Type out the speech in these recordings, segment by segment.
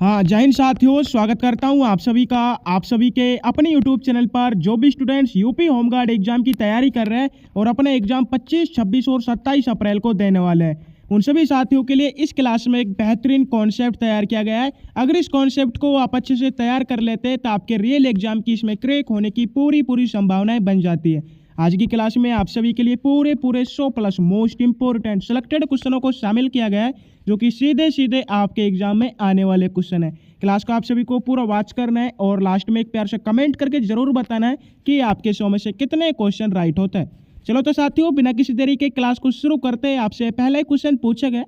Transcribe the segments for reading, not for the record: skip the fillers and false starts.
हाँ, जय हिंद साथियों, स्वागत करता हूँ आप सभी का। आप सभी के अपने यूट्यूब चैनल पर जो भी स्टूडेंट्स यूपी होमगार्ड एग्जाम की तैयारी कर रहे हैं और अपने एग्जाम 25, 26 और 27 अप्रैल को देने वाले हैं, उन सभी साथियों के लिए इस क्लास में एक बेहतरीन कॉन्सेप्ट तैयार किया गया है। अगर इस कॉन्सेप्ट को आप अच्छे से तैयार कर लेते हैं तो आपके रियल एग्जाम की इसमें क्रैक होने की पूरी संभावनाएं बन जाती है। आज की क्लास में आप सभी के लिए पूरे 100+ मोस्ट इंपोर्टेंट सिलेक्टेड क्वेश्चनों को शामिल किया गया है, जो कि सीधे आपके एग्जाम में आने वाले क्वेश्चन है। क्लास को आप सभी को पूरा वॉच करना है और लास्ट में एक प्यार से कमेंट करके जरूर बताना है कि आपके 100 में से कितने क्वेश्चन राइट होते हैं। चलो तो साथियों, बिना किसी देरी के क्लास को शुरू करते हैं। आपसे पहला क्वेश्चन पूछा गया।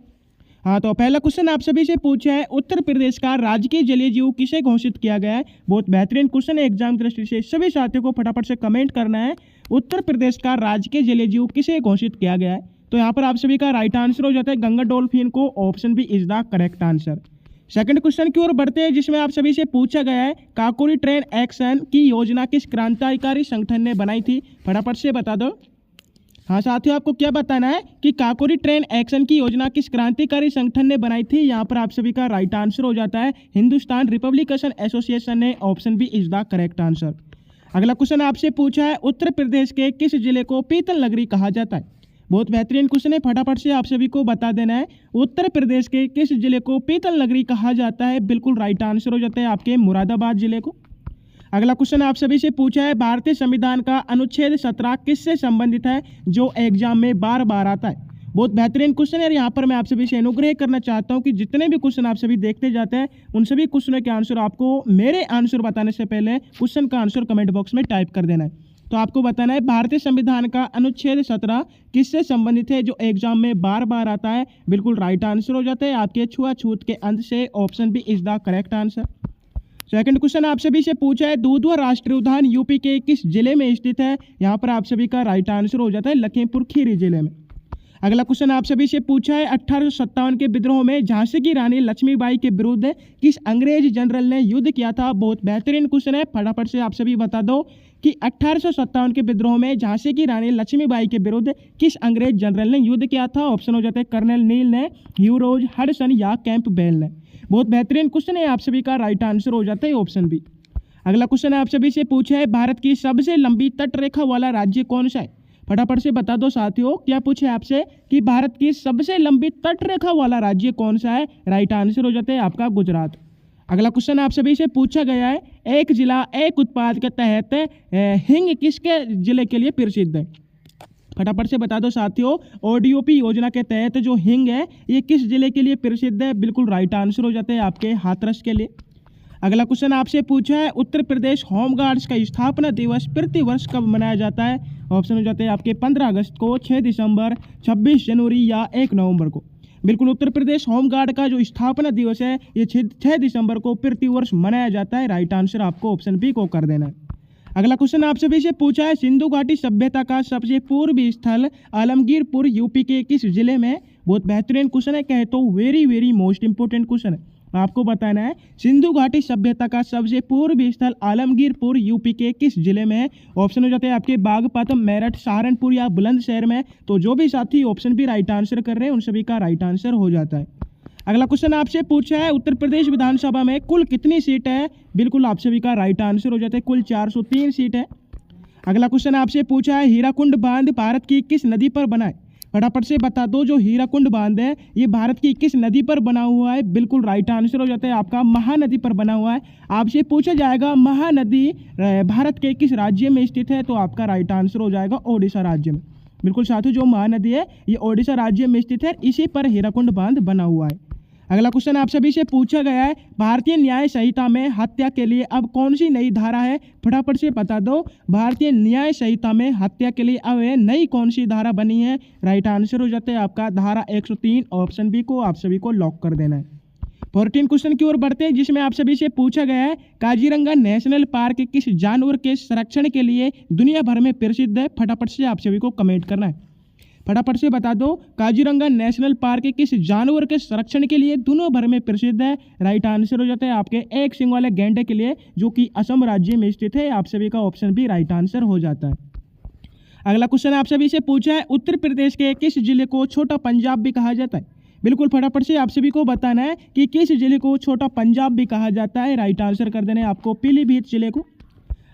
हाँ, तो पहला क्वेश्चन आप सभी से पूछा है, उत्तर प्रदेश का राजकीय जलीय जीव किसे घोषित किया गया है। बहुत बेहतरीन क्वेश्चन है एग्जाम की दृष्टि से। सभी साथियों को फटाफट से कमेंट करना है, उत्तर प्रदेश का राजकीय जलीय जीव किसे घोषित किया गया है। तो यहाँ पर आप सभी का राइट आंसर हो जाता है गंगा डॉल्फिन को। Option B is the correct answer. Second question की ओर बढ़ते हैं, जिसमें आप सभी से पूछा गया है, काकोरी ट्रेन एक्शन की योजना किस क्रांतिकारी संगठन ने बनाई थी। फटाफट से बता दो। हाँ साथियों, आपको क्या बताना है कि काकोरी ट्रेन एक्शन की योजना किस क्रांतिकारी संगठन ने बनाई थी। यहाँ पर आप सभी का राइट आंसर हो जाता है हिंदुस्तान रिपब्लिकन एसोसिएशन ने। Option B is the correct answer. अगला क्वेश्चन आपसे पूछा है, उत्तर प्रदेश के किस जिले को पीतल नगरी कहा जाता है। बहुत बेहतरीन क्वेश्चन है, फटाफट से आप सभी को बता देना है, उत्तर प्रदेश के किस जिले को पीतल नगरी कहा जाता है। बिल्कुल राइट आंसर हो जाता है आपके मुरादाबाद जिले को। अगला क्वेश्चन आप सभी से पूछा है, भारतीय संविधान का अनुच्छेद 17 किससे संबंधित है, जो एग्जाम में बार बार आता है। बहुत बेहतरीन क्वेश्चन है। यहाँ पर मैं आप सभी से अनुग्रह करना चाहता हूँ कि जितने भी क्वेश्चन आप सभी देखते जाते हैं, उन सभी क्वेश्चनों के आंसर आपको मेरे आंसर बताने से पहले क्वेश्चन का आंसर कमेंट बॉक्स में टाइप कर देना है। तो आपको बताना है, भारतीय संविधान का अनुच्छेद 17 किससे संबंधित है, जो एग्जाम में बार बार आता है। बिल्कुल राइट आंसर हो जाता है आपके छुआछूत के अंत से। Option B is the correct answer. Second question आप सभी से पूछा है, दूधवा राष्ट्रीय उद्यान यूपी के किस जिले में स्थित है। यहाँ पर आप सभी का राइट आंसर हो जाता है लखीमपुर खीरी जिले में। अगला क्वेश्चन आप सभी से पूछा है, 1857 के विद्रोह में झांसी की रानी लक्ष्मीबाई के विरुद्ध किस अंग्रेज जनरल ने युद्ध किया था। बहुत बेहतरीन क्वेश्चन है, फटाफट से आप सभी बता दो कि 1857 के विद्रोह में झांसी की रानी लक्ष्मीबाई के विरुद्ध किस अंग्रेज जनरल ने युद्ध किया था। ऑप्शन हो जाता है कर्नल नील ने, ह्यू रोज, हडसन या कैंपबेल ने। बहुत बेहतरीन क्वेश्चन है, आप सभी का राइट आंसर हो जाता है ऑप्शन बी। अगला क्वेश्चन आप सभी से पूछा है, भारत की सबसे लंबी तटरेखा वाला राज्य कौन सा है। फटाफट से बता दो साथियों, क्या पूछे आपसे कि भारत की सबसे लंबी तटरेखा वाला राज्य कौन सा है। राइट आंसर हो जाता है आपका गुजरात। अगला क्वेश्चन आप सभी से पूछा गया है, एक जिला एक उत्पाद के तहत हिंग किसके जिले के लिए प्रसिद्ध है। फटाफट से बता दो साथियों, ओडीओपी योजना के तहत जो हिंग है ये किस जिले के लिए प्रसिद्ध है। बिल्कुल राइट आंसर हो जाता है आपके हाथरस के लिए। अगला क्वेश्चन आपसे पूछा है, उत्तर प्रदेश होमगार्ड्स का स्थापना दिवस प्रति वर्ष कब मनाया जाता है। ऑप्शन हो जाते हैं आपके 15 अगस्त को, 6 दिसंबर, 26 जनवरी या 1 नवंबर को। बिल्कुल उत्तर प्रदेश होमगार्ड का जो स्थापना दिवस है ये 6 दिसंबर को प्रति वर्ष मनाया जाता है। राइट आंसर आपको ऑप्शन बी को कर देना है। अगला क्वेश्चन आप सभी से पूछा है, सिंधु घाटी सभ्यता का सबसे पूर्वी स्थल आलमगीरपुर यूपी के किस जिले में। बहुत बेहतरीन क्वेश्चन है, कहे तो वेरी मोस्ट इंपोर्टेंट क्वेश्चन है। आपको बताना है, सिंधु घाटी सभ्यता का सबसे पूर्वी स्थल आलमगीरपुर यूपी के किस जिले में है। ऑप्शन हो जाते हैं आपके बागपत, मेरठ, सहारनपुर या बुलंदशहर में। तो जो भी साथी ऑप्शन भी राइट आंसर कर रहे हैं उन सभी का राइट आंसर हो जाता है। अगला क्वेश्चन आपसे पूछा है, उत्तर प्रदेश विधानसभा में कुल कितनी सीट है। बिल्कुल आप सभी का राइट आंसर हो जाता है कुल 403 सीट है। अगला क्वेश्चन आपसे पूछा है, हीराकुंड बांध भारत की किस नदी पर बना है। फटाफट से बता दो, जो हीराकुंड बांध है ये भारत की किस नदी पर बना हुआ है। बिल्कुल राइट आंसर हो जाता है आपका महानदी पर बना हुआ है। आपसे पूछा जाएगा महानदी भारत के किस राज्य में स्थित है, तो आपका राइट आंसर हो जाएगा ओडिशा राज्य में। बिल्कुल साथियों, जो महानदी है ये ओडिशा राज्य में स्थित है, इसी पर हीराकुंड बांध बना हुआ है। अगला क्वेश्चन आप सभी से पूछा गया है, भारतीय न्याय संहिता में हत्या के लिए अब कौन सी नई धारा है। फटाफट से बता दो, भारतीय न्याय संहिता में हत्या के लिए अब नई कौन सी धारा बनी है। राइट आंसर हो जाता है आपका धारा 103। ऑप्शन बी को आप सभी को लॉक कर देना है। 14 क्वेश्चन की ओर बढ़ते हैं, जिसमें आप सभी से पूछा गया है, काजीरंगा नेशनल पार्क किस जानवर के संरक्षण के लिए दुनिया भर में प्रसिद्ध है। फटाफट से आप सभी को कमेंट करना है। फटाफट से बता दो, काजीरंगा नेशनल पार्क किस जानवर के संरक्षण के लिए दुनिया भर में प्रसिद्ध है। राइट आंसर हो जाता है आपके एक सिंग वाले गैंडे के लिए, जो कि असम राज्य में स्थित है। आप सभी का ऑप्शन भी राइट आंसर हो जाता है। अगला क्वेश्चन आप सभी से पूछा है, उत्तर प्रदेश के किस जिले को छोटा पंजाब भी कहा जाता है। बिल्कुल फटाफट से आप सभी को बताना है कि किस जिले को छोटा पंजाब भी कहा जाता है। राइट आंसर कर देना है आपको पीलीभीत जिले को।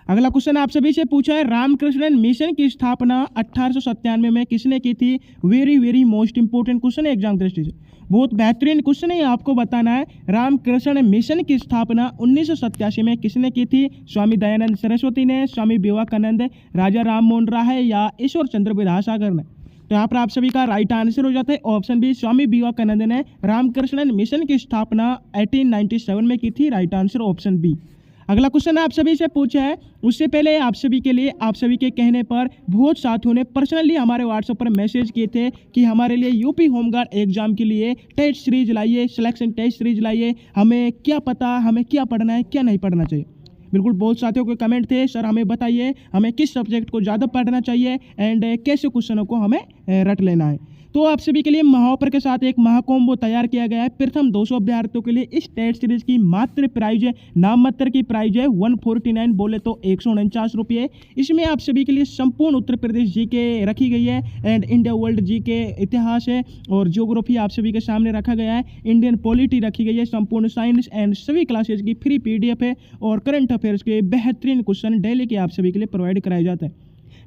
अगला क्वेश्चन आप सभी से पूछा है, रामकृष्ण मिशन की स्थापना 1897 में किसने की थी? Very very most important question है एग्जाम दृष्टि से, बहुत बेहतरीन क्वेश्चन है। आपको बताना है रामकृष्ण मिशन की स्थापना 1987 में किसने की थी? स्वामी दयानंद सरस्वती ने, स्वामी विवेकानंद, राजा राम मोहन राय या ईश्वर चंद्र विद्यासागर ने? तो यहाँ पर आप सभी का राइट आंसर हो जाता है ऑप्शन बी, स्वामी विवेकानंद ने रामकृष्ण मिशन की स्थापना 1897 में की थी। Right answer option B. अगला क्वेश्चन आप सभी से पूछा है, उससे पहले आप सभी के लिए, आप सभी के कहने पर बहुत साथियों ने पर्सनली हमारे व्हाट्सएप पर मैसेज किए थे कि हमारे लिए यूपी होमगार्ड एग्जाम के लिए टेस्ट सीरीज लाइए, सिलेक्शन टेस्ट सीरीज लाइए, हमें क्या पता, हमें क्या पढ़ना है, क्या नहीं पढ़ना चाहिए। बिल्कुल बहुत साथियों के कमेंट थे, सर हमें बताइए हमें किस सब्जेक्ट को ज़्यादा पढ़ना चाहिए एंड कैसे क्वेश्चनों को हमें रट लेना है। तो आप सभी के लिए महाऑफर के साथ एक महाकोम्बो तैयार किया गया है। प्रथम 200 अभ्यर्थियों के लिए इस टेस्ट सीरीज की मात्र प्राइज है, नाम मात्र की प्राइज है 149, बोले तो 149 रुपये। इसमें आप सभी के लिए संपूर्ण उत्तर प्रदेश जीके रखी गई है एंड इंडिया वर्ल्ड जीके इतिहास है और ज्योग्राफी आप सभी के सामने रखा गया है, इंडियन पॉलिटी रखी गई है, संपूर्ण साइंस एंड सभी क्लासेज की फ्री PDF है और करंट अफेयर्स के बेहतरीन क्वेश्चन डेली के आप सभी के लिए प्रोवाइड कराए जाते हैं।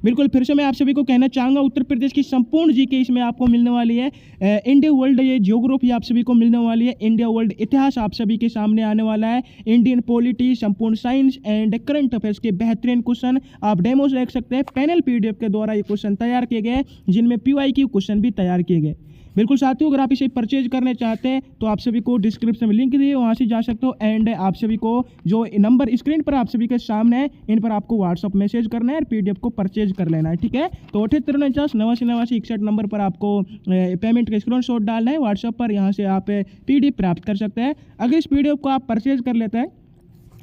बिल्कुल फिर से मैं आप सभी को कहना चाहूँगा, उत्तर प्रदेश की संपूर्ण जीके इसमें आपको मिलने वाली है। इंडिया वर्ल्ड ये ज्योग्राफी आप सभी को मिलने वाली है, इंडिया वर्ल्ड इतिहास आप सभी के सामने आने वाला है, इंडियन पॉलिटी, संपूर्ण साइंस एंड करंट अफेयर्स के बेहतरीन क्वेश्चन आप डेमोज देख सकते हैं। पैनल PDF के द्वारा ये क्वेश्चन तैयार किए गए जिनमें PYQ क्वेश्चन भी तैयार किए गए। बिल्कुल साथियों, अगर आप इसे परचेज करने चाहते हैं तो आप सभी को डिस्क्रिप्शन में लिंक दिए, वहाँ से जा सकते हो एंड आप सभी को जो नंबर स्क्रीन पर आप सभी के सामने है इन पर आपको व्हाट्सअप मैसेज करना है और PDF को परचेज कर लेना है, ठीक है। तो 7849 नंबर पर आपको पेमेंट का स्क्रीनशॉट डालना है व्हाट्सअप पर, यहाँ से आप PDF प्राप्त कर सकते हैं। अगर इस PDF को आप परचेज कर लेते हैं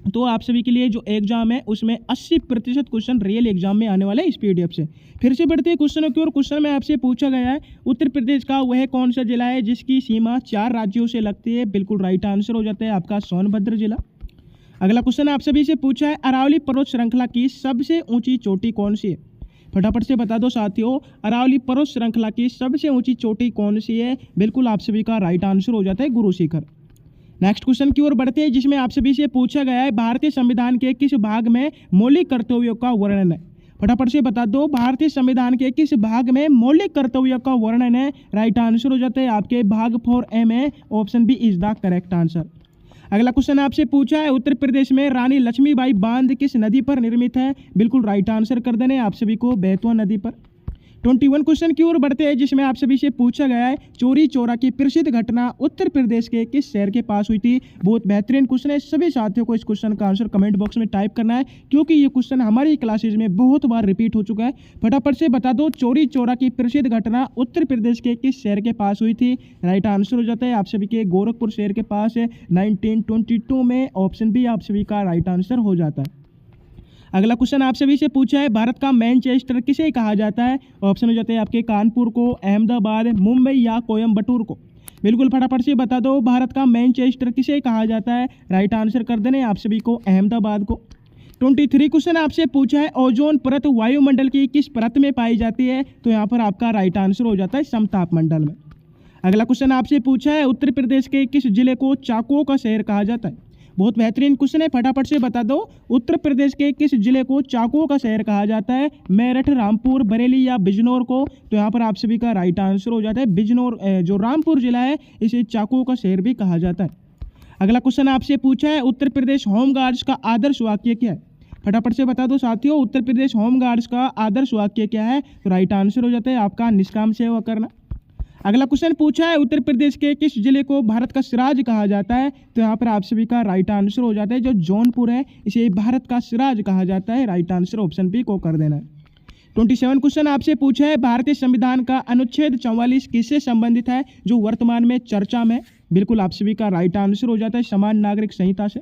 तो आप सभी के लिए जो एग्जाम है उसमें 80% क्वेश्चन रियल एग्जाम में आने वाले हैं इस PDF से। फिर से बढ़ते हैं क्वेश्चनों की ओर। क्वेश्चन में आपसे पूछा गया है, उत्तर प्रदेश का वह कौन सा जिला है जिसकी सीमा 4 राज्यों से लगती है? बिल्कुल राइट आंसर हो जाता है आपका सोनभद्र जिला। अगला क्वेश्चन आप सभी से पूछा है, अरावली पर्वत श्रृंखला की सबसे ऊंची चोटी कौन सी है? फटाफट से बता दो साथियों, अरावली पर्वत श्रृंखला की सबसे ऊंची चोटी कौन सी है? बिल्कुल आप सभी का राइट आंसर हो जाता है गुरु शिखर। नेक्स्ट क्वेश्चन की ओर बढ़ते हैं, जिसमें आप सभी से पूछा गया है, भारतीय संविधान के किस भाग में मौलिक कर्तव्यों का वर्णन है? फटाफट से बता दो, भारतीय संविधान के किस भाग में मौलिक कर्तव्यों का वर्णन है? राइट आंसर हो जाता है आपके भाग 4A में, option B is the correct answer. अगला क्वेश्चन आपसे पूछा है, उत्तर प्रदेश में रानी लक्ष्मीबाई बांध किस नदी पर निर्मित है? बिल्कुल राइट आंसर कर देने आप सभी को बेतवा नदी पर। 21 क्वेश्चन की ओर बढ़ते हैं, जिसमें आप सभी से पूछा गया है, चोरी चौरा की प्रसिद्ध घटना उत्तर प्रदेश के किस शहर के पास हुई थी? बहुत बेहतरीन क्वेश्चन है, सभी साथियों को इस क्वेश्चन का आंसर कमेंट बॉक्स में टाइप करना है क्योंकि ये क्वेश्चन हमारी क्लासेज में बहुत बार रिपीट हो चुका है। फटाफट से बता दो, चोरी चौरा की प्रसिद्ध घटना उत्तर प्रदेश के किस शहर के पास हुई थी? राइट आंसर हो जाता है आप सभी के गोरखपुर शहर के पास है 1922 में, ऑप्शन बी आप सभी का राइट आंसर हो जाता है। अगला क्वेश्चन आप सभी से पूछा है, भारत का मैनचेस्टर किसे कहा जाता है? ऑप्शन हो जाते हैं आपके कानपुर को, अहमदाबाद, मुंबई या कोयम्बटूर को। बिल्कुल फटाफट से बता दो, भारत का मैनचेस्टर किसे कहा जाता है? राइट आंसर कर देने आप सभी को अहमदाबाद को। 23 क्वेश्चन आपसे पूछा है, ओजोन परत वायुमंडल की किस परत में पाई जाती है? तो यहाँ पर आपका राइट आंसर हो जाता है समताप मंडल में। अगला क्वेश्चन आपसे पूछा है, उत्तर प्रदेश के किस जिले को चाकुओं का शहर कहा जाता है? बहुत बेहतरीन क्वेश्चन है, फटाफट से बता दो, उत्तर प्रदेश के किस जिले को चाकुओं का शहर कहा जाता है? मेरठ, रामपुर, बरेली या बिजनौर को? तो यहाँ पर आप सभी का राइट आंसर हो जाता है बिजनौर। जो रामपुर जिला है इसे चाकुओं का शहर भी कहा जाता है। अगला क्वेश्चन आपसे पूछा है, उत्तर प्रदेश होमगार्ड्स का आदर्श वाक्य क्या है? फटाफट से बता दो साथियों, उत्तर प्रदेश होमगार्ड्स का आदर्श वाक्य क्या है? तो राइट आंसर हो जाता है आपका निष्काम सेवा करना। अगला क्वेश्चन पूछा है, उत्तर प्रदेश के किस जिले को भारत का सिराज कहा जाता है? तो यहाँ पर आप सभी का राइट आंसर हो जाता है जो जौनपुर है इसे भारत का सिराज कहा जाता है। राइट आंसर ऑप्शन बी को कर देना है। 27 क्वेश्चन आपसे पूछा है, भारतीय संविधान का अनुच्छेद 44 किससे संबंधित है जो वर्तमान में चर्चा में? बिल्कुल आप सभी का राइट आंसर हो जाता है समान नागरिक संहिता से।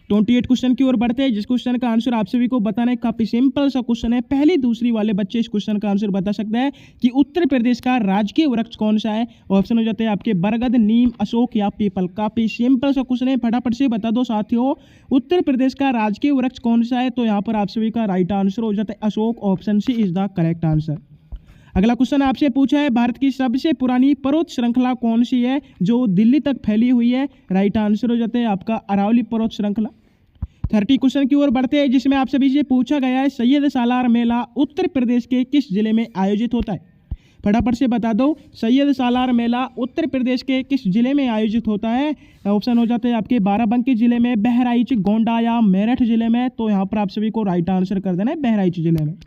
28 क्वेश्चन की ओर बढ़ते हैं, जिस क्वेश्चन का आंसर आप सभी को बताना है, काफी सिंपल सा क्वेश्चन है, पहली दूसरी वाले बच्चे इस क्वेश्चन का आंसर बता सकते हैं कि उत्तर प्रदेश का राजकीय वृक्ष कौन सा है? ऑप्शन हो जाते हैं आपके बरगद, नीम, अशोक या पीपल। काफी सिंपल सा क्वेश्चन है, फटाफट से बता दो साथियों, उत्तर प्रदेश का राजकीय वृक्ष कौन सा है? तो यहाँ पर आप सभी का राइट आंसर हो जाता है Ashok, option C is the correct answer. अगला क्वेश्चन आपसे पूछा है भारत की सबसे पुरानी पर्वत श्रृंखला कौन सी है जो दिल्ली तक फैली हुई है? राइट आंसर हो जाता है आपका अरावली पर्वत श्रृंखला। 30 क्वेश्चन की ओर बढ़ते हैं जिसमें आप सभी से पूछा गया है सैयद सालार मेला उत्तर प्रदेश के किस जिले में आयोजित होता है? फटाफट से बता दो, सैयद सालार मेला उत्तर प्रदेश के किस जिले में आयोजित होता है? ऑप्शन हो जाते हैं आपके बाराबंकी जिले में, बहराइच, गोंडा या मेरठ जिले में। तो यहाँ पर आप सभी को राइट आंसर कर देना है बहराइच जिले में।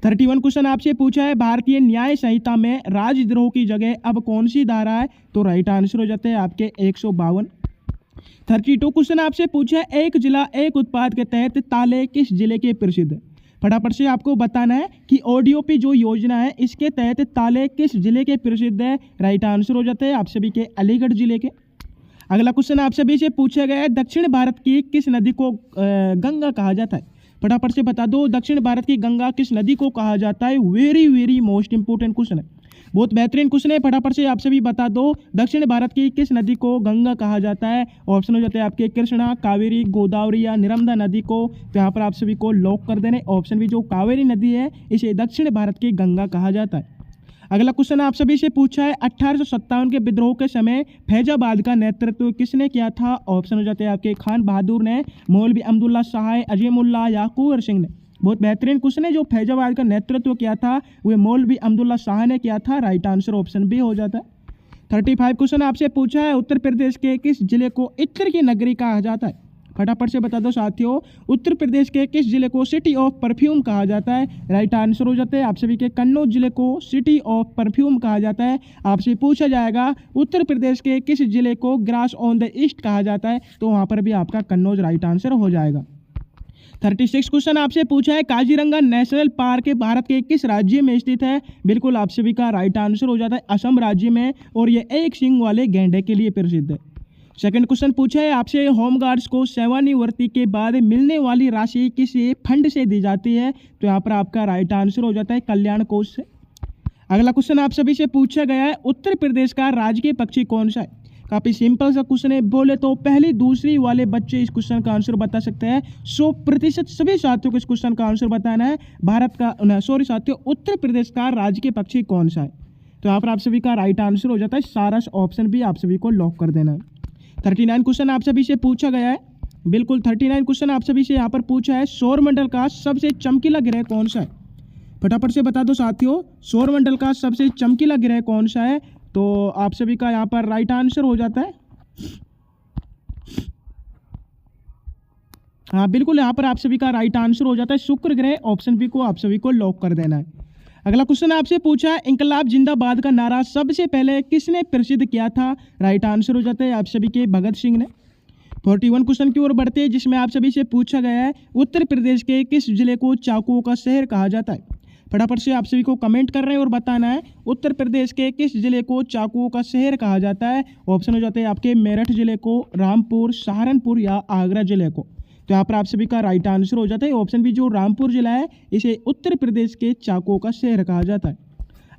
31 क्वेश्चन आपसे पूछा है भारतीय न्याय संहिता में राजद्रोह की जगह अब कौन सी धारा है? तो राइट आंसर हो जाते हैं आपके 152। 32 क्वेश्चन आपसे पूछा है एक जिला एक उत्पाद के तहत ताले किस जिले के प्रसिद्ध है? फटाफट से आपको बताना है कि ओडीओपी जो योजना है इसके तहत ताले किस जिले के प्रसिद्ध है? राइट आंसर हो जाते हैं आप सभी के अलीगढ़ जिले के। अगला क्वेश्चन आप सभी से पूछा गया है दक्षिण भारत की किस नदी को गंगा कहा जाता है? फटाफट से बता दो, दक्षिण भारत की गंगा किस नदी को कहा जाता है? Very very most important question है, बहुत बेहतरीन क्वेश्चन है। फटाफट से आप सभी बता दो दक्षिण भारत की किस नदी को गंगा कहा जाता है? ऑप्शन हो जाते हैं आपके कृष्णा, कावेरी, गोदावरी या नर्मदा नदी को। तो यहाँ पर आप सभी को लॉक कर देने ऑप्शन भी, जो कावेरी नदी है इसे दक्षिण भारत की गंगा कहा जाता है। अगला क्वेश्चन आप सभी से पूछा है 1857 के विद्रोह के समय फैजाबाद का नेतृत्व किसने किया था? ऑप्शन हो जाते हैं आपके खान बहादुर ने, मौलवी अब्दुल्ला शाह, अजीमुल्लाह या कुंवर सिंह ने। बहुत बेहतरीन क्वेश्चन है, जो फैजाबाद का नेतृत्व किया था वह मौलवी अब्दुल्ला शाह ने किया था। राइट आंसर ऑप्शन बी हो जाता है। 35 क्वेश्चन आपसे पूछा है उत्तर प्रदेश के किस जिले को इत्र की नगरी कहा जाता है? फटाफट से बता दो साथियों, उत्तर प्रदेश के किस जिले को सिटी ऑफ परफ्यूम कहा जाता है? राइट आंसर हो जाता है आप सभी के कन्नौज जिले को सिटी ऑफ परफ्यूम कहा जाता है। आपसे पूछा जाएगा उत्तर प्रदेश के किस जिले को ग्रास ऑन द ईस्ट कहा जाता है? तो वहाँ पर भी आपका कन्नौज राइट आंसर हो जाएगा। 36 क्वेश्चन आपसे पूछा है काजीरंगा नेशनल पार्क भारत के किस राज्य में स्थित है? बिल्कुल आप सभी का राइट आंसर हो जाता है असम राज्य में, और ये एक सींग वाले गैंडे के लिए प्रसिद्ध है। सेकंड क्वेश्चन पूछा है आपसे होमगार्ड्स को सेवानिवृत्ति के बाद मिलने वाली राशि किस फंड से दी जाती है? तो यहाँ पर आपका राइट आंसर हो जाता है कल्याण कोष से। अगला क्वेश्चन आप सभी से पूछा गया है उत्तर प्रदेश का राजकीय पक्षी कौन सा है? काफ़ी सिंपल सा क्वेश्चन है, बोले तो पहली दूसरी वाले बच्चे इस क्वेश्चन का आंसर बता सकते हैं। 100% सभी साथियों को इस क्वेश्चन का आंसर बताना है। साथियों उत्तर प्रदेश का राजकीय पक्षी कौन सा है? तो यहाँ पर आप सभी का राइट आंसर हो जाता है सारस। ऑप्शन भी आप सभी को लॉक कर देना है। 39 क्वेश्चन आप सभी से पूछा गया है, बिल्कुल 39 क्वेश्चन आप सभी से यहाँ पर पूछा है सौरमंडल का सबसे चमकीला ग्रह कौन सा है? फटाफट से बता दो साथियों, सौरमंडल का सबसे चमकीला ग्रह कौन सा है? तो आप सभी का यहाँ पर राइट आंसर हो जाता है, हाँ बिल्कुल यहाँ पर आप सभी का राइट आंसर हो जाता है शुक्र ग्रह। ऑप्शन बी को आप सभी को लॉक कर देना है। अगला क्वेश्चन आपसे पूछा है इंकलाब जिंदाबाद का नारा सबसे पहले किसने प्रसिद्ध किया था? राइट आंसर हो जाता है आप सभी के भगत सिंह ने। 41 क्वेश्चन की ओर बढ़ते हैं जिसमें आप सभी से पूछा गया है उत्तर प्रदेश के किस जिले को चाकुओं का शहर कहा जाता है? फटाफट से आप सभी को कमेंट कर रहे हैं और बताना है उत्तर प्रदेश के किस जिले को चाकुओं का शहर कहा जाता है? ऑप्शन हो जाते हैं आपके मेरठ जिले को, रामपुर, सहारनपुर या आगरा जिले को। तो यहाँ पर आप सभी का राइट आंसर हो जाता है ऑप्शन बी, जो रामपुर जिला है इसे उत्तर प्रदेश के चाकुओं का शहर कहा जाता है।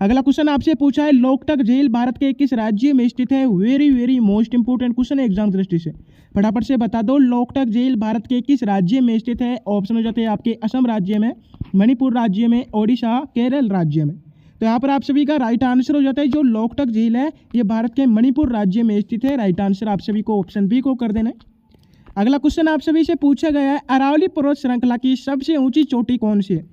अगला क्वेश्चन आपसे पूछा है लोकटक झील भारत के किस राज्य में स्थित है? Very very most important question है एग्जाम दृष्टि से। फटाफट से बता दो लोकटक झील भारत के किस राज्य में स्थित है? ऑप्शन हो जाते हैं आपके असम राज्य में, मणिपुर राज्य में, ओडिशा, केरल राज्य में। तो यहाँ पर आप सभी का राइट आंसर हो जाता है जो लोकटक झील है ये भारत के मणिपुर राज्य में स्थित है। राइट आंसर आप सभी को ऑप्शन बी को कर देना है। अगला क्वेश्चन आप सभी से पूछा गया है अरावली पर्वत श्रृंखला की सबसे ऊंची चोटी कौन सी है?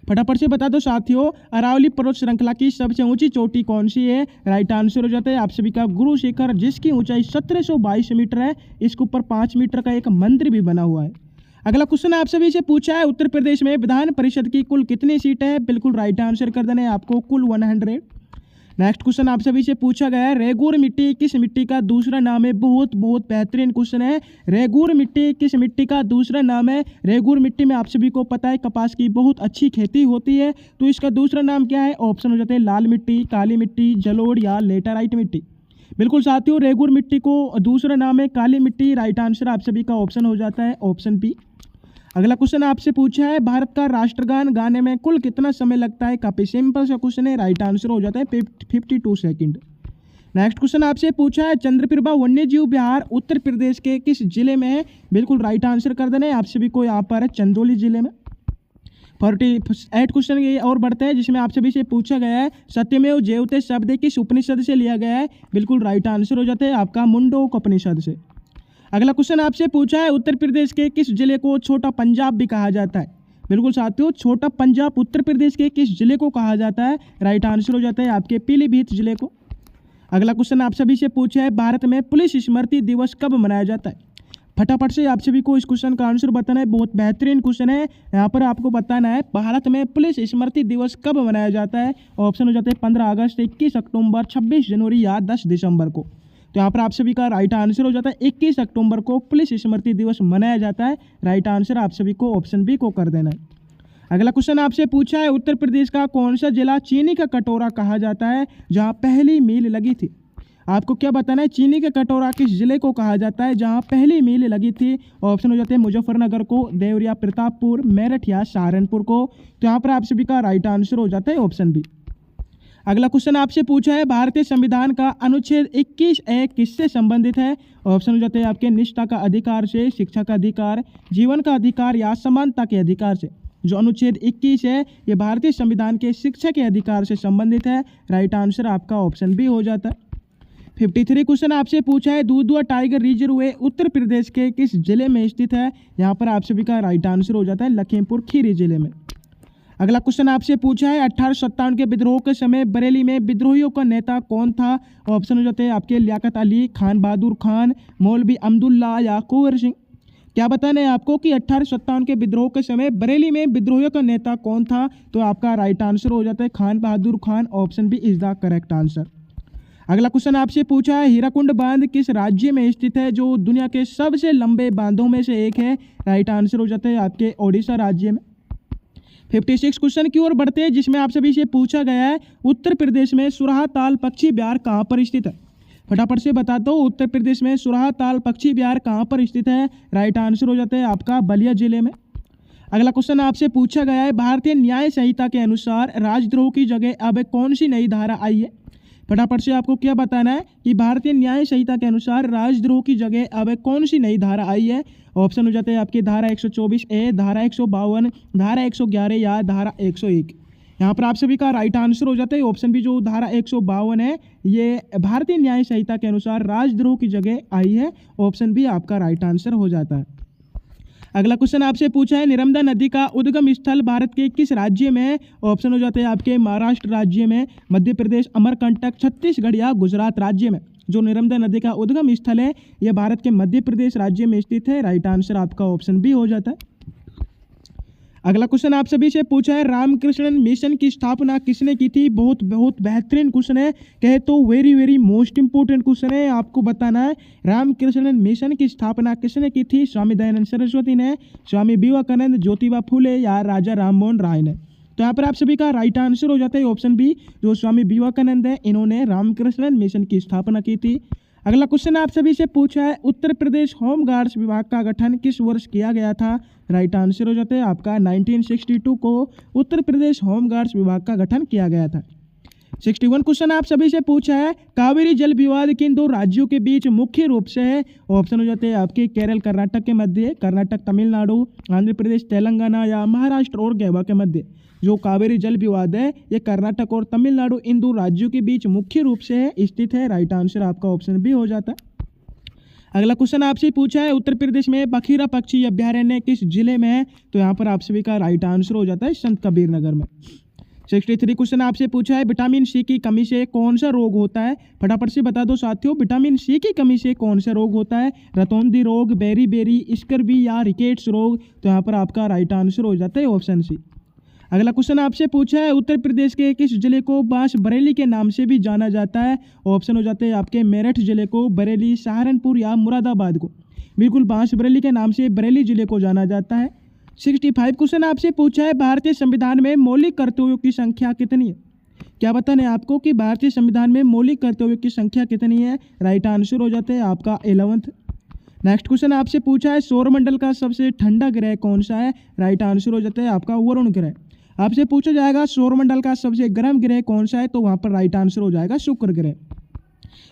फटाफट से बता दो साथियों, अरावली पर्वत श्रृंखला की सबसे ऊंची चोटी कौन सी है? राइट आंसर हो जाता है आप सभी का गुरु शिखर, जिसकी ऊंचाई 1722 मीटर है। इसके ऊपर 5 मीटर का एक मंदिर भी बना हुआ है। अगला क्वेश्चन आप सभी से पूछा है उत्तर प्रदेश में विधान परिषद की कुल कितनी सीटें हैं? बिल्कुल राइट आंसर कर देना है आपको, कुल 100। नेक्स्ट क्वेश्चन आप सभी से पूछा गया है रेगूर मिट्टी किस मिट्टी का दूसरा नाम है? बहुत बहुत बेहतरीन क्वेश्चन है। रेगूर मिट्टी किस मिट्टी का दूसरा नाम है? रेगूर मिट्टी में आप सभी को पता है कपास की बहुत अच्छी खेती होती है, तो इसका दूसरा नाम क्या है? ऑप्शन हो जाते हैं लाल मिट्टी, काली मिट्टी, जलोढ़ या लेटराइट मिट्टी। बिल्कुल साथियों, रेगूर मिट्टी को दूसरा नाम है काली मिट्टी। राइट आंसर आप सभी का ऑप्शन हो जाता है ऑप्शन बी। अगला क्वेश्चन आपसे पूछा है भारत का राष्ट्रगान गाने में कुल कितना समय लगता है? काफी सिंपल सा क्वेश्चन है। राइट आंसर हो जाता है 52 सेकंड। नेक्स्ट क्वेश्चन आपसे पूछा है चंद्रप्रभा वन्यजीव विहार उत्तर प्रदेश के किस जिले में है? बिल्कुल राइट आंसर कर देना है आप सभी को यहाँ पर चंदौली जिले में। 48 क्वेश्चन ये और बढ़ते हैं, जिसमें आप सभी से पूछा गया है सत्यमेव जयते शब्द किस उपनिषद से लिया गया है। बिल्कुल राइट आंसर हो जाता है आपका मुंडोक उपनिषद से। अगला क्वेश्चन आपसे पूछा है उत्तर प्रदेश के किस जिले को छोटा पंजाब भी कहा जाता है। बिल्कुल साथियों, छोटा पंजाब उत्तर प्रदेश के किस जिले को कहा जाता है। राइट आंसर हो जाता है आपके पीलीभीत जिले को। अगला क्वेश्चन आप सभी से पूछा है भारत में पुलिस स्मृति दिवस कब मनाया जाता है। फटाफट से आप सभी को इस क्वेश्चन का आंसर बताना है, बहुत बेहतरीन क्वेश्चन है। यहाँ पर आपको बताना है भारत में पुलिस स्मृति दिवस कब मनाया जाता है। ऑप्शन हो जाते हैं 15 अगस्त, 21 अक्टूबर, 26 जनवरी या 10 दिसंबर को। तो यहाँ पर आप सभी का राइट आंसर हो जाता है 21 अक्टूबर को पुलिस स्मृति दिवस मनाया जाता है। राइट आंसर आप सभी को ऑप्शन बी को कर देना है। अगला क्वेश्चन आपसे पूछा है उत्तर प्रदेश का कौन सा जिला चीनी का कटोरा कहा जाता है जहाँ पहली मील लगी थी। आपको क्या बताना है, चीनी का कटोरा किस जिले को कहा जाता है जहाँ पहली मील लगी थी। ऑप्शन हो जाते हैं मुजफ्फरनगर को, देवरिया, प्रतापपुर, मेरठ या सहारनपुर को। तो यहाँ पर आप सभी का राइट आंसर हो जाता है ऑप्शन बी। अगला क्वेश्चन आपसे पूछा है भारतीय संविधान का अनुच्छेद 21A किससे संबंधित है। ऑप्शन हो जाते हैं आपके निष्ठा का अधिकार से, शिक्षा का अधिकार, जीवन का अधिकार या समानता के अधिकार से। जो अनुच्छेद 21 है ये भारतीय संविधान के शिक्षा के अधिकार से संबंधित है। राइट आंसर आपका ऑप्शन बी हो जाता है। 53 क्वेश्चन आपसे पूछा है दुधवा टाइगर रिजर्व उत्तर प्रदेश के किस जिले में स्थित है। यहाँ पर आप सभी का राइट आंसर हो जाता है लखीमपुर खीरी जिले में। अगला क्वेश्चन आपसे पूछा है 1857 के विद्रोह के समय बरेली में विद्रोहियों का नेता कौन था। ऑप्शन हो जाते हैं आपके लियाकत अली, खान बहादुर खान, मौलवी अब्दुल्ला या कुंवर सिंह। क्या बताना है आपको कि 1857 के विद्रोह के समय बरेली में विद्रोहियों का नेता कौन था। तो आपका राइट आंसर हो जाता है Khan Bahadur Khan. Option B is the correct answer. अगला क्वेश्चन आपसे पूछा है हीराकुंड बांध किस राज्य में स्थित है जो दुनिया के सबसे लंबे बांधों में से एक है। राइट आंसर हो जाता है आपके ओडिशा राज्य में। 56 क्वेश्चन की ओर बढ़ते हैं, जिसमें आप सभी से पूछा गया है उत्तर प्रदेश में सुराहा ताल पक्षी विहार कहाँ पर स्थित है। फटाफट से बताता हूँ उत्तर प्रदेश में सुराहा ताल पक्षी विहार कहाँ पर स्थित है। राइट आंसर हो जाता है आपका बलिया जिले में। अगला क्वेश्चन आपसे पूछा गया है भारतीय न्याय संहिता के अनुसार राजद्रोह की जगह अब कौन सी नई धारा आई है। फटाफट से आपको क्या बताना है कि भारतीय न्याय संहिता के अनुसार राजद्रोह की जगह अब कौन सी नई धारा आई है। ऑप्शन हो जाते हैं आपकी धारा 124A, धारा 152, धारा 111 या धारा 101। यहाँ पर आप सभी का राइट आंसर हो जाता है ऑप्शन बी। जो धारा 152 है ये भारतीय न्याय संहिता के अनुसार राजद्रोह की जगह आई है। ऑप्शन बी आपका राइट आंसर हो जाता है। अगला क्वेश्चन आपसे पूछा है नर्मदा नदी का उद्गम स्थल भारत के किस राज्य में है। ऑप्शन हो जाते हैं आपके महाराष्ट्र राज्य में, मध्य प्रदेश, अमरकंटक, छत्तीसगढ़ या गुजरात राज्य में। जो नर्मदा नदी का उद्गम स्थल है यह भारत के मध्य प्रदेश राज्य में स्थित है। राइट आंसर आपका ऑप्शन बी हो जाता है। अगला क्वेश्चन आप सभी से पूछा है रामकृष्ण मिशन की स्थापना किसने की थी। बहुत बेहतरीन क्वेश्चन है, कहे तो वेरी मोस्ट इंपोर्टेंट क्वेश्चन है। आपको बताना है रामकृष्ण मिशन की स्थापना किसने की थी। स्वामी दयानंद सरस्वती ने, स्वामी विवेकानंद, ज्योतिबा फुले या राजा राममोहन राय ने। तो यहाँ पर आप सभी का राइट आंसर हो जाता है ऑप्शन बी। जो स्वामी विवेकानंद है इन्होंने रामकृष्ण मिशन की स्थापना की थी। अगला क्वेश्चन आप सभी से पूछा है उत्तर प्रदेश होम गार्ड्स विभाग का गठन किस वर्ष किया गया था। राइट आंसर हो जाता है आपका 1962 को उत्तर प्रदेश होम गार्ड्स विभाग का गठन किया गया था। 61 क्वेश्चन आप सभी से पूछा है कावेरी जल विवाद किन दो राज्यों के बीच मुख्य रूप से है। ऑप्शन हो जाते हैं आपके केरल कर्नाटक के मध्य, कर्नाटक तमिलनाडु, आंध्र प्रदेश तेलंगाना या महाराष्ट्र और गोवा के मध्य। जो कावेरी जल विवाद है ये कर्नाटक और तमिलनाडु इन दो राज्यों के बीच मुख्य रूप से स्थित है। राइट आंसर आपका ऑप्शन बी हो जाता है। अगला क्वेश्चन आपसे पूछा है उत्तर प्रदेश में बखीरा पक्षी अभ्यारण्य किस जिले में है। तो यहाँ पर आप सभी का राइट आंसर हो जाता है संत कबीर नगर में। 63 क्वेश्चन आपसे पूछा है विटामिन सी की कमी से कौन सा रोग होता है। फटाफट से बता दो साथियों विटामिन सी की कमी से कौन सा रोग होता है। रतौंधी रोग, बेरी स्कर्वी या रिकेट्स रोग। तो यहाँ पर आपका राइट आंसर हो जाता है ऑप्शन सी। अगला क्वेश्चन आपसे पूछा है उत्तर प्रदेश के किस जिले को बांस बरेली के नाम से भी जाना जाता है। ऑप्शन हो जाते हैं आपके मेरठ जिले को, बरेली, सहारनपुर या मुरादाबाद को। बिल्कुल बांस बरेली के नाम से बरेली जिले को जाना जाता है। 65 क्वेश्चन आपसे पूछा है भारतीय संविधान में मौलिक कर्तव्यों की संख्या कितनी है। क्या बताना है आपको कि भारतीय संविधान में मौलिक कर्तव्यों की संख्या कितनी है। राइट आंसर हो जाता है आपका 11th। नेक्स्ट क्वेश्चन आपसे पूछा है सौरमंडल का सबसे ठंडा ग्रह कौन सा है। राइट आंसर हो जाता है आपका वरुण ग्रह। आपसे पूछा जाएगा सौरमंडल का सबसे गर्म ग्रह कौन सा है तो वहां पर राइट आंसर हो जाएगा शुक्र ग्रह।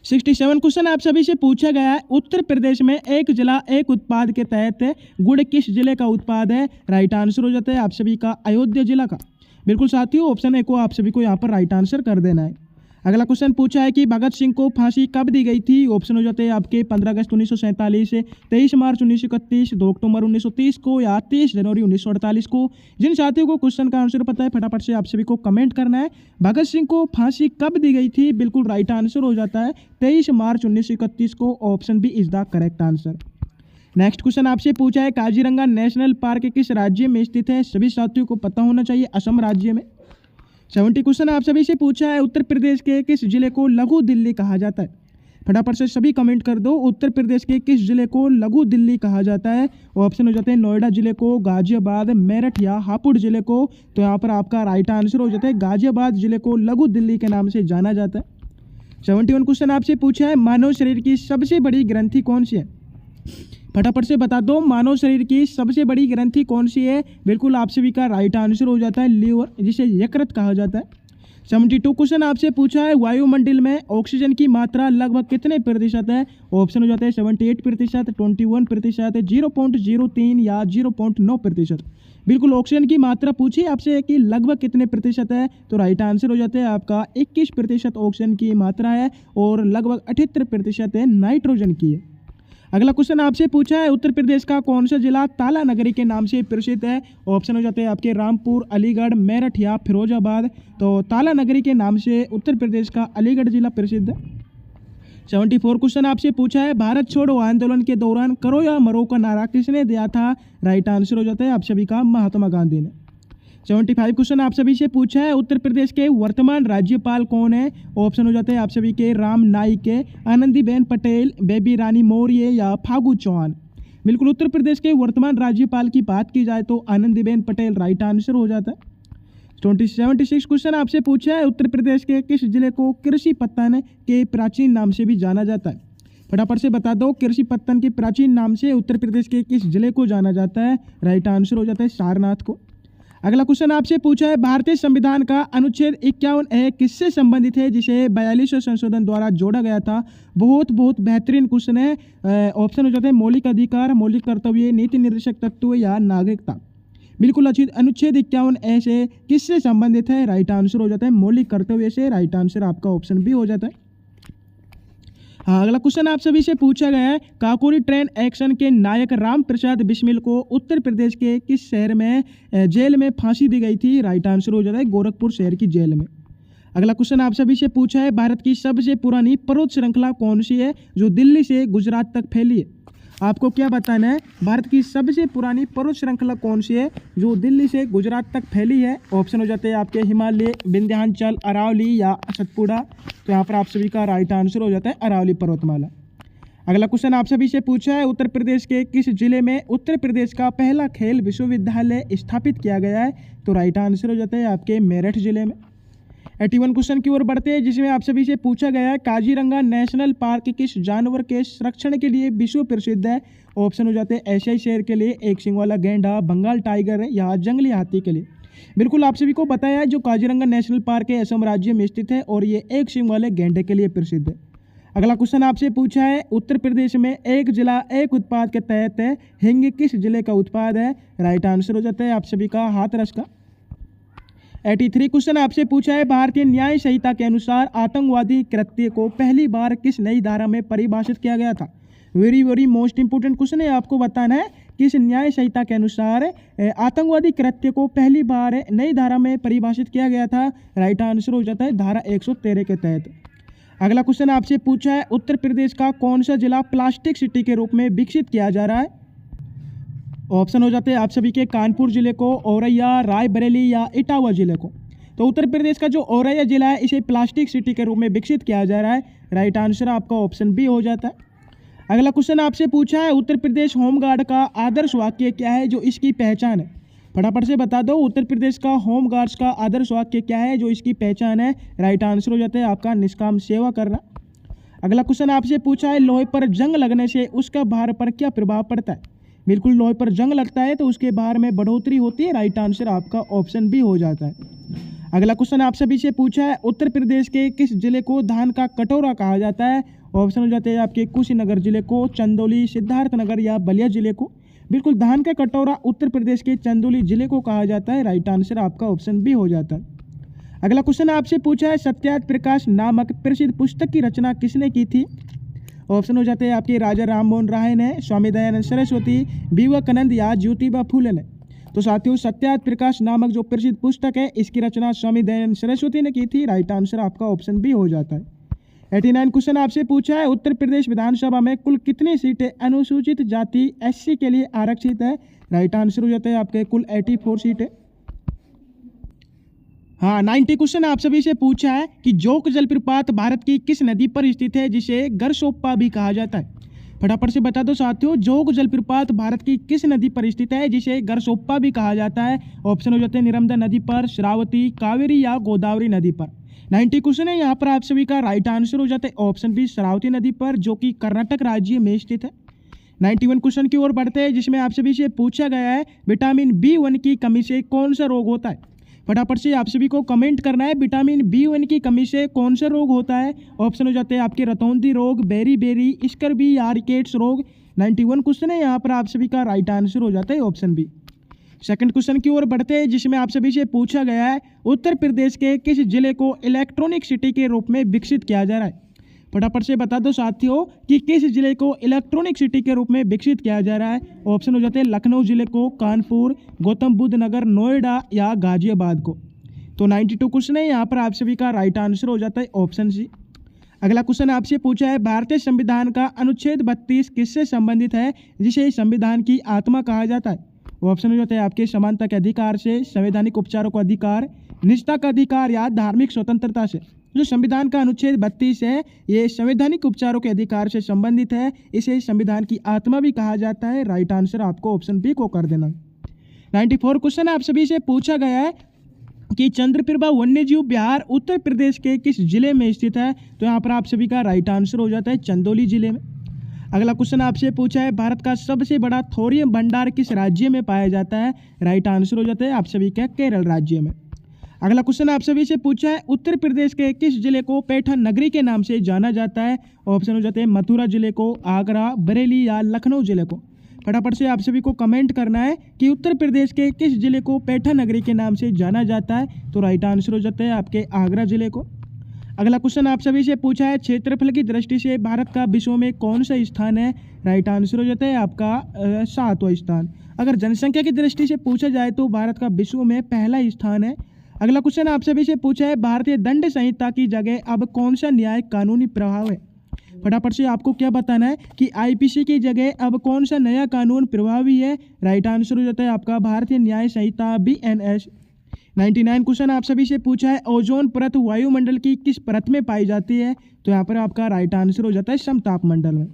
67 क्वेश्चन आप सभी से पूछा गया है, उत्तर प्रदेश में एक जिला एक उत्पाद के तहत गुड़ किस जिले का उत्पाद है? राइट आंसर हो जाता है आप सभी का अयोध्या जिला का। बिल्कुल साथियों, ऑप्शन ए को आप सभी को यहाँ पर राइट आंसर कर देना है। अगला क्वेश्चन पूछा है कि भगत सिंह को फांसी कब दी गई थी? ऑप्शन हो जाते हैं आपके 15 अगस्त 1947, 23 मार्च 1931, 2 अक्टूबर 1930 को या 30 जनवरी 1948 को। जिन साथियों को क्वेश्चन का आंसर पता है फटाफट से आप सभी को कमेंट करना है। भगत सिंह को फांसी कब दी गई थी? बिल्कुल राइट आंसर हो जाता है 23 मार्च 1931 को। Option B is the correct answer. Next question आपसे पूछा है, काजीरंगा नेशनल पार्क किस राज्य में स्थित है? सभी साथियों को पता होना चाहिए, असम राज्य में। 70 क्वेश्चन आप सभी से पूछा है, उत्तर प्रदेश के किस जिले को लघु दिल्ली कहा जाता है? फटाफट से सभी कमेंट कर दो, उत्तर प्रदेश के किस जिले को लघु दिल्ली कहा जाता है? ऑप्शन हो जाते हैं नोएडा जिले को, गाजियाबाद, मेरठ या हापुड़ जिले को। तो यहाँ पर आपका राइट आंसर हो जाता है गाजियाबाद जिले को लघु दिल्ली के नाम से जाना जाता है। 71 क्वेश्चन आपसे पूछा है, मानव शरीर की सबसे बड़ी ग्रंथि कौन सी है? फटाफट से बता दो, मानव शरीर की सबसे बड़ी ग्रंथि कौन सी है? बिल्कुल आप सभी का राइट आंसर हो जाता है लीवर, जिसे यकृत कहा जाता है। 72 क्वेश्चन आपसे पूछा है, वायुमंडल में ऑक्सीजन की मात्रा लगभग कितने प्रतिशत है? ऑप्शन हो जाते हैं 78%, 21%, 0.03 या 0.9%। बिल्कुल ऑक्सीजन की मात्रा पूछी आपसे कि लगभग कितने प्रतिशत है, तो राइट आंसर हो जाता है आपका 21% ऑक्सीजन की मात्रा है और लगभग 78% है नाइट्रोजन की है। अगला क्वेश्चन आपसे पूछा है, उत्तर प्रदेश का कौन सा जिला ताला नगरी के नाम से प्रसिद्ध है? ऑप्शन हो जाते हैं आपके रामपुर, अलीगढ़, मेरठ या फिरोजाबाद। तो ताला नगरी के नाम से उत्तर प्रदेश का अलीगढ़ जिला प्रसिद्ध है। 74 क्वेश्चन आपसे पूछा है, भारत छोड़ो आंदोलन के दौरान करो या मरो का नारा किसने दिया था? राइट आंसर हो जाता है आप सभी का महात्मा गांधी ने। 75 क्वेश्चन आप सभी से पूछा है, उत्तर प्रदेश के वर्तमान राज्यपाल कौन है? ऑप्शन हो जाते हैं आप सभी के राम नाईक, आनंदीबेन पटेल, बेबी रानी मौर्य या फागू चौहान। बिल्कुल उत्तर प्रदेश के वर्तमान राज्यपाल की बात की जाए तो आनंदीबेन पटेल राइट आंसर हो जाता है। 76 क्वेश्चन आपसे पूछा है, उत्तर प्रदेश के किस जिले को कृषि पत्तन के प्राचीन नाम से भी जाना जाता है? फटाफट से बता दो, कृषि पत्तन के प्राचीन नाम से उत्तर प्रदेश के किस जिले को जाना जाता है? राइट आंसर हो जाता है सारनाथ को। अगला क्वेश्चन आपसे पूछा है, भारतीय संविधान का अनुच्छेद 51 किससे संबंधित है, जिसे 42वें संशोधन द्वारा जोड़ा गया था? बहुत बेहतरीन क्वेश्चन है। ऑप्शन हो जाते हैं मौलिक अधिकार, मौलिक कर्तव्य, नीति निर्देशक तत्व या नागरिकता। बिल्कुल अनुच्छेद 51 से किससे संबंधित है? राइट आंसर हो जाता है मौलिक कर्तव्य से। राइट आंसर आपका ऑप्शन बी हो जाता है। हाँ, अगला क्वेश्चन आप सभी से पूछा गया है, काकोरी ट्रेन एक्शन के नायक राम प्रसाद बिस्मिल को उत्तर प्रदेश के किस शहर में जेल में फांसी दी गई थी? राइट आंसर हो जाता है गोरखपुर शहर की जेल में। अगला क्वेश्चन आप सभी से पूछा है, भारत की सबसे पुरानी पर्वत श्रृंखला कौन सी है जो दिल्ली से गुजरात तक फैली है? आपको क्या बताना है, भारत की सबसे पुरानी पर्वत श्रृंखला कौन सी है जो दिल्ली से गुजरात तक फैली है? ऑप्शन हो जाते हैं आपके हिमालय, विंध्याचल, अरावली या सतपुड़ा। तो यहाँ पर आप सभी का राइट आंसर हो जाता है अरावली पर्वतमाला। अगला क्वेश्चन आप सभी से पूछा है, उत्तर प्रदेश के किस जिले में उत्तर प्रदेश का पहला खेल विश्वविद्यालय स्थापित किया गया है? तो राइट आंसर हो जाता है आपके मेरठ जिले में। 81 क्वेश्चन की ओर बढ़ते हैं, जिसमें आप सभी से पूछा गया है, काजीरंगा नेशनल पार्क किस जानवर के संरक्षण के लिए विश्व प्रसिद्ध है? ऑप्शन हो जाते हैं एशियाई शेर के लिए, एक सिंग वाला गैंडा, बंगाल टाइगर या जंगली हाथी के लिए। बिल्कुल आप सभी को बताया है, जो काजीरंगा नेशनल पार्क है असम राज्य में स्थित है और ये एक सिंग वाले गैंडे के लिए प्रसिद्ध है। अगला क्वेश्चन आपसे पूछा है, उत्तर प्रदेश में एक जिला एक उत्पाद के तहत है हिंग किस जिले का उत्पाद है? राइट आंसर हो जाता है आप सभी का हाथरस का। 83 क्वेश्चन आपसे पूछा है, भारतीय न्याय संहिता के अनुसार आतंकवादी कृत्य को पहली बार किस नई धारा में परिभाषित किया गया था? वेरी मोस्ट इंपोर्टेंट क्वेश्चन है, आपको बताना है किस न्याय संहिता के अनुसार आतंकवादी कृत्य को पहली बार नई धारा में परिभाषित किया गया था? राइट आंसर हो जाता है धारा 113 के तहत। अगला क्वेश्चन आपसे पूछा है, उत्तर प्रदेश का कौन सा जिला प्लास्टिक सिटी के रूप में विकसित किया जा रहा है? ऑप्शन हो जाते हैं आप सभी के कानपुर जिले को, औरैया, रायबरेली या इटावा जिले को। तो उत्तर प्रदेश का जो औरैया जिला है इसे प्लास्टिक सिटी के रूप में विकसित किया जा रहा है। राइट आंसर आपका ऑप्शन बी हो जाता है। अगला क्वेश्चन आपसे पूछा है, उत्तर प्रदेश होमगार्ड का आदर्श वाक्य क्या है जो इसकी पहचान है? फटाफट से बता दो, उत्तर प्रदेश का होमगार्ड्स का आदर्श वाक्य क्या है जो इसकी पहचान है? राइट आंसर हो जाता है आपका निष्काम सेवा करना। अगला क्वेश्चन आपसे पूछा है, लोहे पर जंग लगने से उसका भार पर क्या प्रभाव पड़ता है? बिल्कुल लोहे पर जंग लगता है तो उसके भार में बढ़ोतरी होती है। राइट आंसर आपका ऑप्शन बी हो जाता है। अगला क्वेश्चन आप सभी से पूछा है, उत्तर प्रदेश के किस जिले को धान का कटोरा कहा जाता है? ऑप्शन हो जाते हैं आपके कुशीनगर जिले को, चंदौली, सिद्धार्थनगर या बलिया जिले को। बिल्कुल, धान का कटोरा उत्तर प्रदेश के चंदौली जिले को कहा जाता है। राइट आंसर आपका ऑप्शन बी हो जाता है। अगला क्वेश्चन आपसे पूछा है, सत्याग्रह प्रकाश नामक प्रसिद्ध पुस्तक की रचना किसने की थी? ऑप्शन हो जाते हैं आपके राजा राममोहन राय ने, स्वामी दयानंद सरस्वती, विवेकानंद या ज्योतिबा फूले ने। तो साथियों, सत्याग्रह प्रकाश नामक जो प्रसिद्ध पुस्तक है, इसकी रचना स्वामी दयानंद सरस्वती ने की थी। राइट आंसर आपका ऑप्शन बी हो जाता है। 89 क्वेश्चन आपसे पूछा है, उत्तर प्रदेश विधानसभा में कुल कितनी सीटें अनुसूचित जाति SC के लिए आरक्षित है? राइट आंसर हो जाता है आपके कुल 84 सीटें। हाँ, 90 क्वेश्चन आप सभी से पूछा है कि जोक जलप्रपात भारत की किस नदी पर स्थित है जिसे गरसोप्पा भी कहा जाता है? फटाफट से बता दो साथियों, जोग जलप्रपात भारत की किस नदी पर स्थित है जिसे गरसोप्पा भी कहा जाता है? ऑप्शन हो जाते हैं नर्मदा नदी पर, श्रावती, कावेरी या गोदावरी नदी पर। 90 क्वेश्चन है, यहाँ पर आप सभी का राइट आंसर हो जाता है ऑप्शन बी, श्रावती नदी पर, जो कि कर्नाटक राज्य में स्थित है। 91 क्वेश्चन की ओर बढ़ते हैं, जिसमें आप सभी से पूछा गया है, विटामिन B1 की कमी से कौन सा रोग होता है? फटाफट से आप सभी को कमेंट करना है, विटामिन B1 की कमी से कौन सा रोग होता है? ऑप्शन हो जाते हैं आपके रतौंधी रोग, बेरी, स्कर्वी या रिकेट्स रोग। 91 क्वेश्चन है, यहाँ पर आप सभी का राइट आंसर हो जाता है ऑप्शन बी। सेकंड क्वेश्चन की ओर बढ़ते हैं, जिसमें आप सभी से पूछा गया है, उत्तर प्रदेश के किस जिले को इलेक्ट्रॉनिक सिटी के रूप में विकसित किया जा रहा है? फटाफट से बता दो साथियों कि किस जिले को इलेक्ट्रॉनिक सिटी के रूप में विकसित किया जा रहा है? ऑप्शन हो जाते हैं लखनऊ जिले को, कानपुर, गौतम बुद्ध नगर, नोएडा या गाजियाबाद को। तो 92 क्वेश्चन है, यहाँ पर आप सभी का राइट आंसर हो जाता है ऑप्शन सी। अगला क्वेश्चन आपसे पूछा है, भारतीय संविधान का अनुच्छेद 32 किससे संबंधित है जिसे संविधान की आत्मा कहा जाता है? ऑप्शन हो जाते हैं आपके समानता के अधिकार से, संवैधानिक उपचारों का अधिकार, निजता का अधिकार या धार्मिक स्वतंत्रता से। जो संविधान का अनुच्छेद 32 है, ये संवैधानिक उपचारों के अधिकार से संबंधित है, इसे संविधान की आत्मा भी कहा जाता है। राइट आंसर आपको ऑप्शन बी को कर देना। 94 क्वेश्चन आप सभी से पूछा गया है कि चंद्रप्रभा वन्यजीव विहार उत्तर प्रदेश के किस जिले में स्थित है? तो यहाँ पर आप सभी का राइट आंसर हो जाता है चंदौली जिले में। अगला क्वेश्चन आपसे पूछा है, भारत का सबसे बड़ा थोरियम भंडार किस राज्य में पाया जाता है? राइट आंसर हो जाता है आप सभी का केरल राज्य में। अगला क्वेश्चन आप सभी से पूछा है, उत्तर प्रदेश के किस जिले को पैठन नगरी के नाम से जाना जाता है? ऑप्शन हो जाते हैं मथुरा जिले को, आगरा, बरेली या लखनऊ जिले को। फटाफट से आप सभी को कमेंट करना है कि उत्तर प्रदेश के किस जिले को पैठन नगरी के नाम से जाना जाता है? तो राइट आंसर हो जाता है आपके आगरा जिले को। अगला क्वेश्चन आप सभी से पूछा है, क्षेत्रफल की दृष्टि से भारत का विश्व में कौन सा स्थान है? राइट आंसर हो जाता है आपका 7वां स्थान। अगर जनसंख्या की दृष्टि से पूछा जाए तो भारत का विश्व में पहला स्थान है। अगला क्वेश्चन आप सभी से पूछा है, भारतीय दंड संहिता की जगह अब कौन सा न्याय कानूनी प्रभाव है? फटाफट से आपको क्या बताना है कि IPC की जगह अब कौन सा नया कानून प्रभावी है? राइट आंसर हो जाता है आपका भारतीय न्याय संहिता BNS। 99 क्वेश्चन आप सभी से पूछा है, ओजोन परत वायुमंडल की किस परत में पाई जाती है? तो यहाँ पर आपका राइट आंसर हो जाता है समताप मंडल में।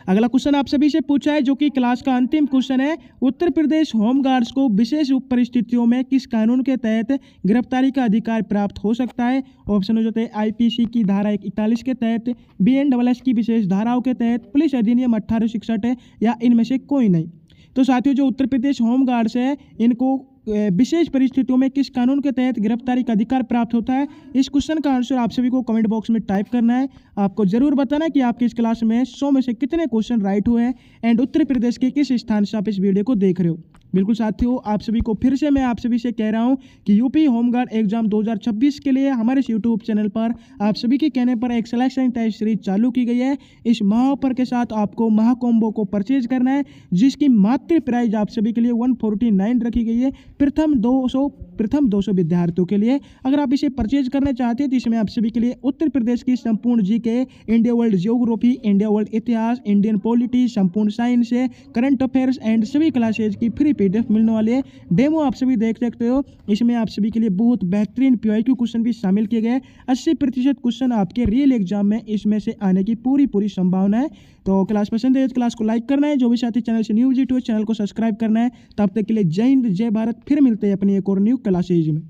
अगला क्वेश्चन आप सभी से पूछा है, जो कि क्लास का अंतिम क्वेश्चन है, उत्तर प्रदेश होमगार्ड्स को विशेष परिस्थितियों में किस कानून के तहत गिरफ्तारी का अधिकार प्राप्त हो सकता है? ऑप्शन हो जाते हैं IPC की धारा 41 के तहत, BNSS की विशेष धाराओं के तहत, पुलिस अधिनियम 1866 या इनमें से कोई नहीं। तो साथियों, जो उत्तर प्रदेश होमगार्ड्स है, इनको विशेष परिस्थितियों में किस कानून के तहत गिरफ्तारी का अधिकार प्राप्त होता है? इस क्वेश्चन का आंसर आप सभी को कमेंट बॉक्स में टाइप करना है। आपको जरूर बताना है कि आपकी इस क्लास में 100 में से कितने क्वेश्चन राइट हुए हैं एंड उत्तर प्रदेश के किस स्थान से आप इस वीडियो को देख रहे हो। बिल्कुल साथियों, आप सभी को फिर से मैं आप सभी से कह रहा हूं कि यूपी होमगार्ड एग्जाम 2026 के लिए हमारे इस यूट्यूब चैनल पर आप सभी के कहने पर एक सिलेक्शन टेस्ट सीरीज चालू की गई है। इस महा ऑफर के साथ आपको महा कॉम्बो को परचेज करना है, जिसकी मात्र प्राइस आप सभी के लिए 149 रखी गई है प्रथम 200 विद्यार्थियों के लिए। अगर आप इसे परचेज करना चाहते हैं तो इसमें आप सभी के लिए उत्तर प्रदेश की संपूर्ण GK, India world geography, India world इतिहास, इंडियन पॉलिटी, संपूर्ण साइंस, करंट अफेयर्स एंड सभी क्लासेज की फ्री PDF मिलने वाले हैं। डेमो आप सभी देख सकते हो। इसमें आप सभी के लिए बहुत बेहतरीन PYQ क्वेश्चन भी शामिल किए गए। 80% क्वेश्चन आपके रियल एग्जाम में इसमें से आने की पूरी संभावना है। तो क्लास पसंद है तो क्लास को लाइक करना है, जो भी साथी चैनल से न्यू विजिट हुए चैनल को सब्सक्राइब करना है। तब तक के लिए जय हिंद, जय भारत। फिर मिलते हैं अपनी एक और न्यू क्लासेज में।